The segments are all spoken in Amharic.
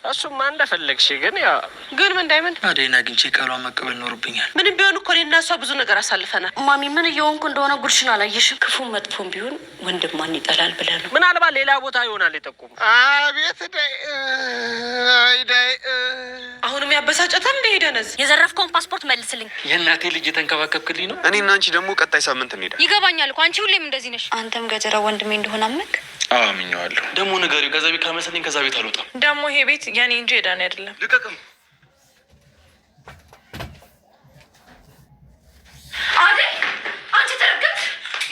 እሱማ እንደፈለግሽ ግን ምን ዳይመንድ አዴና አግኝቼ ቃሏን መቀበል ኖርብኛል። ምንም ቢሆን እኮ እኔና እሷ ብዙ ነገር አሳልፈናል። ማሚ ምን እየሆንኩ እንደሆነ ጉድሽን አላየሽም? ክፉ መጥፎም ቢሆን ወንድም ማን ይጠላል ብለህ ነው። ምናልባት ሌላ ቦታ ይሆናል የጠቁሙ። አቤት ዳይ አሁንም ያበሳጨታል። እንደሄደነዝ የዘረፍከውን ፓስፖርት መልስልኝ። የእናቴ ልጅ የተንከባከብክልኝ ነው። እኔና አንቺ ደግሞ ቀጣይ ሳምንት እንሄዳለን። ይገባኛል እኮ አንቺ ሁሌም እንደዚህ ነሽ። አንተም ገጀራ ወንድሜ እንደሆነ አመንክ? አምኜዋለሁ። ደግሞ ንገሪው ከዛ ቤት ካልመሰለኝ ከዛ ቤት አልወጣም። ደግሞ ይሄ ቤት የኔ እንጂ የዳኒ አይደለም። ልቀቅም። አደይ አንቺ ተረገምሽ።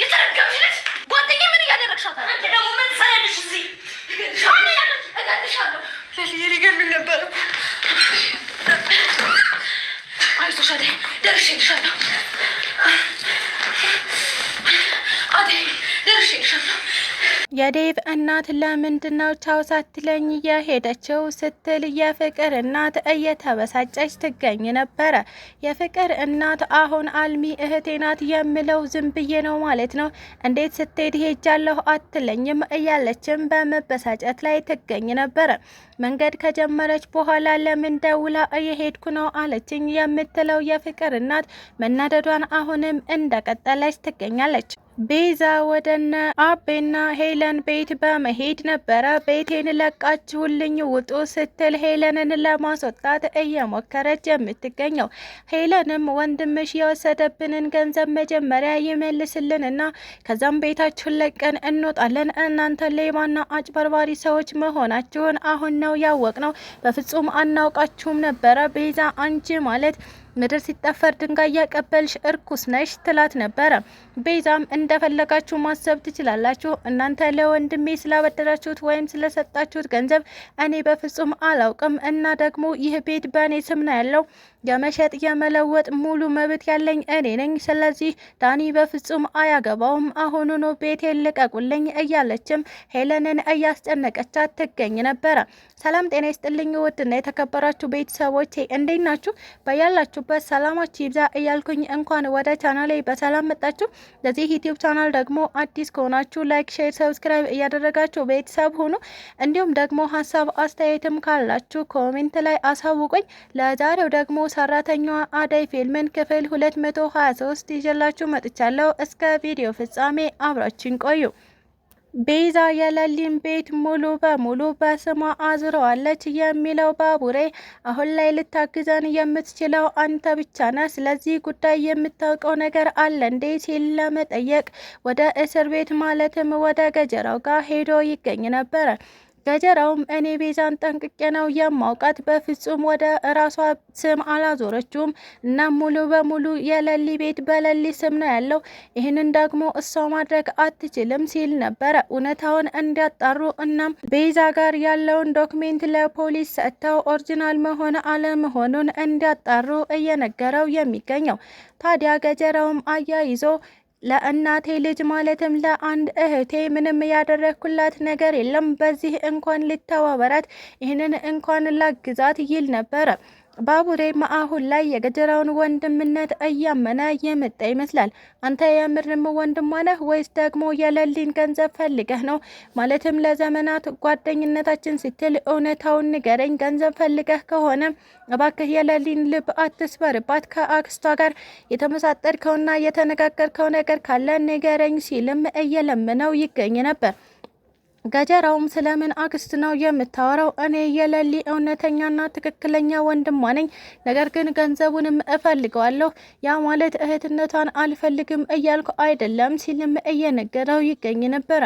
የተረገምሽ ልጅ ጓደኛዬ ምን እያደረግሻታል? አንቺ ደግሞ ምን ትሰሪያለሽ እዚህ? እገልሻለሁ። ሊገሉኝ ነበር። አይዞሽ አደይ፣ ደርሼልሻለሁ። አደይ ደርሼልሻለሁ። የዴቭ እናት ለምንድነው ቻው ሳትለኝ የሄደችው ስትል የፍቅር እናት እየተበሳጨች ትገኝ ነበረ። የፍቅር እናት አሁን አልሚ እህቴ ናት የምለው ዝም ብዬ ነው ማለት ነው፣ እንዴት ስትሄድ ሄጃለሁ አትለኝም እያለችም በመበሳጨት ላይ ትገኝ ነበረ። መንገድ ከጀመረች በኋላ ለምን ደውላ እየሄድኩ ነው አለችኝ የምትለው የፍቅር እናት መናደዷን አሁንም እንደቀጠለች ትገኛለች። ቤዛ ወደነ አቤና ሄለን ቤት በመሄድ ነበረ ቤቴን ለቃችሁልኝ ውጡ ስትል ሄለንን ለማስወጣት እየሞከረች የምትገኘው። ሄለንም ወንድምሽ የወሰደብንን ገንዘብ መጀመሪያ ይመልስልንና ከዛም ቤታችሁን ለቀን እንወጣለን፣ እናንተ ሌባና አጭበርባሪ ሰዎች መሆናችሁን አሁን ነው ያወቅነው፣ በፍጹም አናውቃችሁም ነበረ። ቤዛ አንቺ ማለት ምድር ሲጠፈር ድንጋይ ያቀበልሽ እርኩስ ነሽ ትላት ነበረ። ቤዛም እንደፈለጋችሁ ማሰብ ትችላላችሁ፣ እናንተ ለወንድሜ ስላበደራችሁት ወይም ስለሰጣችሁት ገንዘብ እኔ በፍጹም አላውቅም፣ እና ደግሞ ይህ ቤት በእኔ ስም ነው ያለው፣ የመሸጥ የመለወጥ ሙሉ መብት ያለኝ እኔ ነኝ። ስለዚህ ዳኒ በፍጹም አያገባውም፣ አሁኑኑ ቤቴን ልቀቁልኝ እያለችም ሄለንን እያስጨነቀቻት ትገኝ ነበረ። ሰላም ጤና ይስጥልኝ ውድና የተከበራችሁ ቤተሰቦቼ እንዴት ናችሁ? በያላችሁበት ሰላማችሁ ይብዛ እያልኩኝ እንኳን ወደ ቻናሌ በሰላም መጣችሁ። ለዚህ ዩቲዩብ ቻናል ደግሞ አዲስ ከሆናችሁ ላይክ፣ ሼር፣ ሰብስክራይብ እያደረጋችሁ ቤተሰብ ሁኑ። እንዲሁም ደግሞ ሀሳብ አስተያየትም ካላችሁ ኮሜንት ላይ አሳውቁኝ። ለዛሬው ደግሞ ሰራተኛዋ አደይ ፊልምን ክፍል 223 ይዤላችሁ መጥቻለሁ። እስከ ቪዲዮ ፍጻሜ አብራችን ቆዩ። ቤዛ የለሊን ቤት ሙሉ በሙሉ በስሟ አዙረዋለች የሚለው ባቡሬ አሁን ላይ ልታግዘን የምትችለው አንተ ብቻ ነህ፣ ስለዚህ ጉዳይ የምታውቀው ነገር አለ እንዴ ሲል ለመጠየቅ ወደ እስር ቤት ማለትም ወደ ገጀራው ጋር ሄዶ ይገኝ ነበረ። ገጀራውም እኔ ቤዛን ጠንቅቄ ነው የማውቃት፣ በፍጹም ወደ ራሷ ስም አላዞረችውም እና ሙሉ በሙሉ የለሊ ቤት በለሊ ስም ነው ያለው፣ ይህንን ደግሞ እሷ ማድረግ አትችልም ሲል ነበረ እውነታውን እንዲያጣሩ እናም ቤዛ ጋር ያለውን ዶክሜንት ለፖሊስ ሰጥተው ኦሪጂናል መሆን አለመሆኑን እንዲያጣሩ እየነገረው የሚገኘው። ታዲያ ገጀራውም አያይዞ ለእናቴ ልጅ ማለትም ለአንድ እህቴ ምንም ያደረኩላት ነገር የለም፣ በዚህ እንኳን ልተባበራት፣ ይህንን እንኳን ላግዛት ይል ነበረ። ባቡሬም አሁን ላይ የገጀራውን ወንድምነት እያመነ የመጣ ይመስላል። አንተ የምርም ወንድሟ ነህ ወይስ ደግሞ የለሊን ገንዘብ ፈልገህ ነው? ማለትም ለዘመናት ጓደኝነታችን ስትል እውነታውን ንገረኝ። ገንዘብ ፈልገህ ከሆነ እባክህ የለሊን ልብ አትስበርባት። ከአክስቷ ጋር የተመሳጠርከውና የተነጋገርከው ነገር ካለ ንገረኝ ሲልም እየለመነው ይገኝ ነበር። ገጀራውም ስለምን አክስት ነው የምታወራው? እኔ የለሊ እውነተኛና ትክክለኛ ወንድሟ ነኝ፣ ነገር ግን ገንዘቡንም እፈልገዋለሁ። ያ ማለት እህትነቷን አልፈልግም እያልኩ አይደለም ሲልም እየነገረው ይገኝ ነበረ።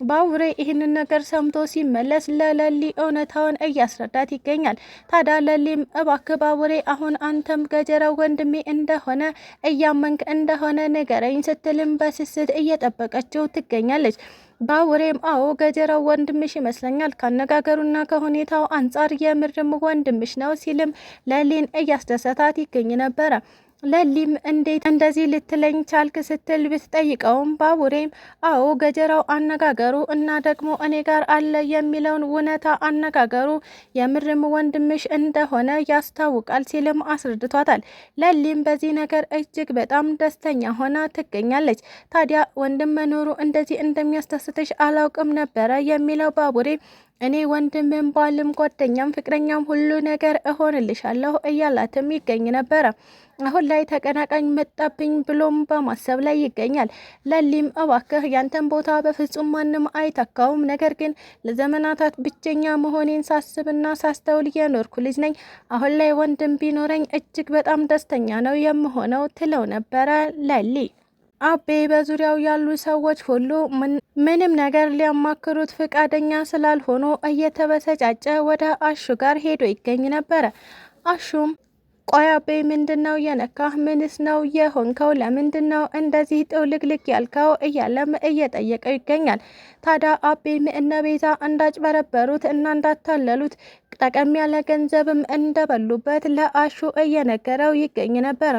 ባቡሬ ይህንን ነገር ሰምቶ ሲመለስ ለለሊ እውነታውን እያስረዳት ይገኛል። ታዲያ ለሊም እባክህ ባቡሬ አሁን አንተም ገጀራው ወንድሜ እንደሆነ እያመንክ እንደሆነ ንገረኝ ስትልም በስስት እየጠበቀችው ትገኛለች። ባቡሬም አዎ ገጀራው ወንድምሽ ይመስለኛል፣ ካነጋገሩና ከሁኔታው አንጻር የምርም ወንድምሽ ነው ሲልም ለሊን እያስደሰታት ይገኝ ነበረ። ለሊም እንዴት እንደዚህ ልትለኝ ቻልክ ስትል ብትጠይቀውም ባቡሬም አዎ ገጀራው አነጋገሩ እና ደግሞ እኔ ጋር አለ የሚለውን እውነታ አነጋገሩ የምርም ወንድምሽ እንደሆነ ያስታውቃል ሲልም አስረድቷታል። ለሊም በዚህ ነገር እጅግ በጣም ደስተኛ ሆና ትገኛለች። ታዲያ ወንድም መኖሩ እንደዚህ እንደሚያስደስትሽ አላውቅም ነበረ የሚለው ባቡሬ እኔ ወንድምም ባልም ጓደኛም ፍቅረኛም ሁሉ ነገር እሆንልሻለሁ እያላትም ይገኝ ነበረ። አሁን ላይ ተቀናቃኝ መጣብኝ ብሎም በማሰብ ላይ ይገኛል። ለሊም እባክህ ያንተን ቦታ በፍጹም ማንም አይተካውም፣ ነገር ግን ለዘመናታት ብቸኛ መሆኔን ሳስብና ሳስተውል የኖርኩ ልጅ ነኝ። አሁን ላይ ወንድም ቢኖረኝ እጅግ በጣም ደስተኛ ነው የምሆነው ትለው ነበረ ለሊ። አቤ በዙሪያው ያሉ ሰዎች ሁሉ ምንም ነገር ሊያማክሩት ፍቃደኛ ስላልሆኑ እየተበሰጫጨ ወደ አሹ ጋር ሄዶ ይገኝ ነበረ። አሹም ቆይ አቤ ምንድነው የነካህ? ምንስ ነው የሆንከው? ለምንድነው እንደዚህ ጥውልግልግ ያልከው? እያለም እየጠየቀው ይገኛል። ታዲያ አቤም እነ ቤዛ እንዳጭበረበሩት እና እንዳታለሉት ጠቀም ያለ ገንዘብም እንደበሉበት ለአሹ እየነገረው ይገኝ ነበረ።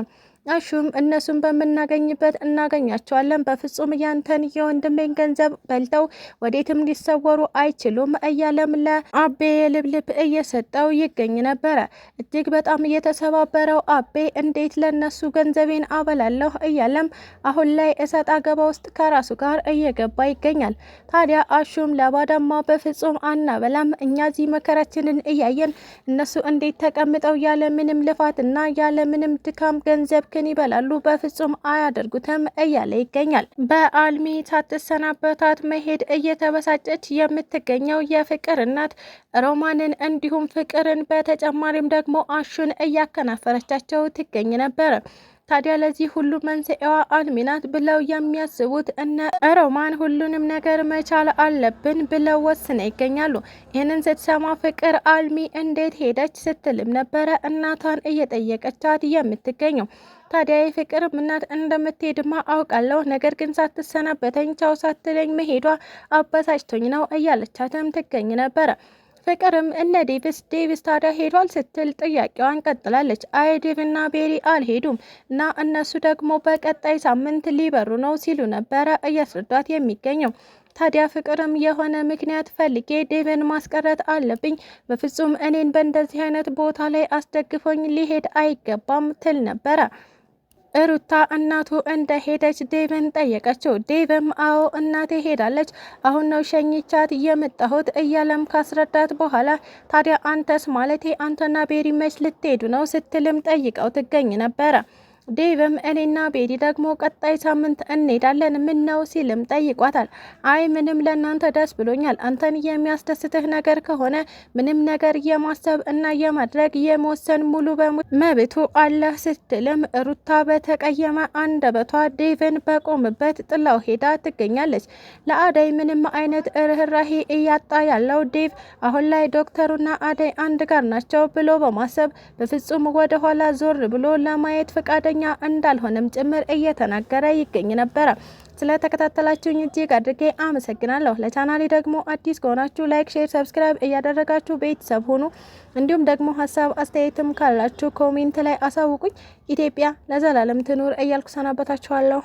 አሹም እነሱን በምናገኝበት እናገኛቸዋለን፣ በፍጹም ያንተን የወንድሜን ገንዘብ በልተው ወዴትም ሊሰወሩ አይችሉም እያለም ለአቤ የልብልብ እየሰጠው ይገኝ ነበረ። እጅግ በጣም እየተሰባበረው አቤ እንዴት ለነሱ ገንዘቤን አበላለሁ እያለም አሁን ላይ እሰጥ አገባ ውስጥ ከራሱ ጋር እየገባ ይገኛል። ታዲያ አሹም ለባዳማ በፍጹም አናበላም፣ እኛ እዚህ መከራችንን እያየን እነሱ እንዴት ተቀምጠው ያለምንም ልፋትና ያለምንም ድካም ገንዘብ ግን ይበላሉ፣ በፍጹም አያደርጉትም እያለ ይገኛል። በአልሚ ሳትሰናበታት መሄድ እየተበሳጨች የምትገኘው የፍቅር እናት ሮማንን እንዲሁም ፍቅርን በተጨማሪም ደግሞ አሹን እያከናፈረቻቸው ትገኝ ነበር። ታዲያ ለዚህ ሁሉ መንስኤዋ አልሚ ናት ብለው የሚያስቡት እነ ሮማን ሁሉንም ነገር መቻል አለብን ብለው ወስነው ይገኛሉ። ይህንን ስትሰማ ፍቅር አልሚ እንዴት ሄደች ስትልም ነበረ እናቷን እየጠየቀቻት የምትገኘው። ታዲያ የፍቅር እናት እንደምትሄድማ አውቃለሁ፣ ነገር ግን ሳትሰናበተኝ ቻው ሳትለኝ መሄዷ አበሳጭቶኝ ነው እያለቻትም ትገኝ ነበረ። ፍቅርም እነ ዴቪስ ታዲያ ሄዷል ስትል ጥያቄዋን ቀጥላለች። አይ ዴቭና ቤሪ አልሄዱም እና እነሱ ደግሞ በቀጣይ ሳምንት ሊበሩ ነው ሲሉ ነበረ እያስረዷት የሚገኘው። ታዲያ ፍቅርም የሆነ ምክንያት ፈልጌ ዴቭን ማስቀረት አለብኝ፣ በፍጹም እኔን በእንደዚህ አይነት ቦታ ላይ አስደግፎኝ ሊሄድ አይገባም ትል ነበረ። ሩታ እናቱ እንደሄደች ዴቭን ጠየቀችው። ዴቭም አዎ እናቴ ሄዳለች፣ አሁን ነው ሸኝቻት የመጣሁት እያለም ካስረዳት በኋላ ታዲያ አንተስ ማለቴ አንተና ቤሪ መች ልትሄዱ ነው ስትልም ጠይቀው ትገኝ ነበረ። ዴቭም እኔና ቤሪ ደግሞ ቀጣይ ሳምንት እንሄዳለን፣ ምን ነው ሲልም ጠይቋታል። አይ ምንም ለእናንተ ደስ ብሎኛል፣ አንተን የሚያስደስትህ ነገር ከሆነ ምንም ነገር የማሰብ እና የማድረግ የመወሰን ሙሉ በሙሉ መብቱ አለህ ስትልም ሩታ በተቀየመ አንደበቷ ዴቭን በቆምበት ጥላው ሄዳ ትገኛለች። ለአደይ ምንም አይነት ርህራሄ እያጣ ያለው ዴቭ አሁን ላይ ዶክተሩና አደይ አንድ ጋር ናቸው ብሎ በማሰብ በፍጹም ወደኋላ ዞር ብሎ ለማየት ፈቃደ እንዳልሆነም ጭምር እየተናገረ ይገኝ ነበረ። ስለተከታተላችሁኝ እጅግ አድርጌ አመሰግናለሁ። ለቻናሌ ደግሞ አዲስ ከሆናችሁ ላይክ፣ ሼር፣ ሰብስክራይብ እያደረጋችሁ ቤተሰብ ሁኑ። እንዲሁም ደግሞ ሀሳብ አስተያየትም ካላችሁ ኮሜንት ላይ አሳውቁኝ። ኢትዮጵያ ለዘላለም ትኑር እያልኩ ሰናበታችኋለሁ።